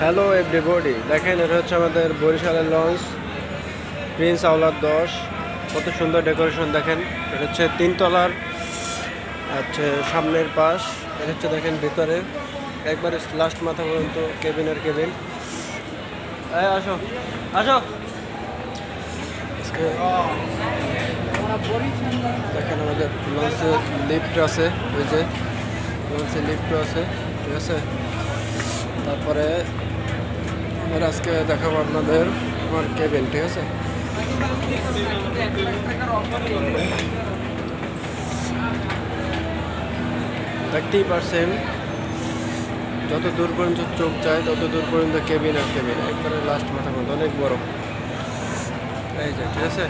Hello everybody, দেখেন এটা হচ্ছে আমাদের বরিশালের লঞ্চ প্রিন্স আওলাদ 10। কত সুন্দর ডেকোরেশন দেখেন। এটা হচ্ছে 3 তলার, হচ্ছে সামনের পাশ। এটা হচ্ছে দেখেন ভিতরে একবারে লাস্ট মাথা পর্যন্ত কেবিন আর কেবিন। আসো আসো, দেখেন আমাদের লঞ্চে লিফট আছে, ওই যে লঞ্চে লিফটও আছে, ঠিক আছে। তারপরে এবার আজকে দেখাবো আপনাদের আমার কেবিন, ঠিক আছে। দেখতেই পারছেন যত দূর পর্যন্ত চোখ যায় তত দূর পর্যন্ত কেবিন আর কেবিন, একবারে লাস্ট মাথা পর্যন্ত অনেক বড়। এই যে, ঠিক আছে।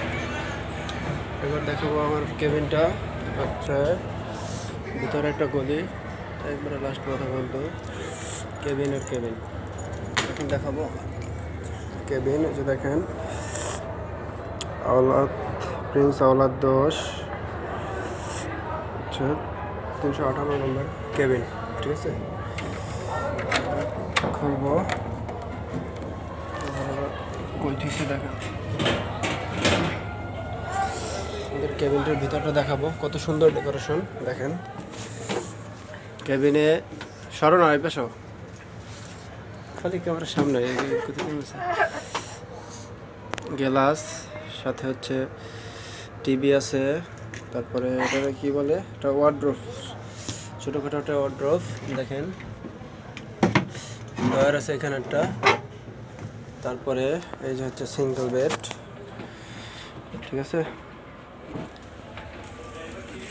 এবার দেখাবো আমার কেবিনটা হচ্ছে ভিতরে একটা গলি, একবারে লাস্ট মাথা পর্যন্ত কেবিন আর কেবিন। এখন দেখাবো কেবিন। এই যে দেখেন আওলাদ প্রিন্স আওলাদ 10 হচ্ছে 358 নম্বর কেবিন, ঠিক আছে। খুলবো, কইতেছে দেখেন আমাদের কেবিনটার ভিতরটা দেখাবো, কত সুন্দর ডেকোরেশন দেখেন। কেবিনে সরো না, পেশো খালি ক্যামেরার সামনে গ্লাস, সাথে হচ্ছে টিভি আছে। তারপরে এটা কি বলে, এটা ওয়ার্ড্রোব, ছোটোখাটো একটা ওয়ার্ড্রোব দেখেন। ডয়ার আছে এখানে একটা। তারপরে এই যে হচ্ছে সিঙ্গেল বেড, ঠিক আছে।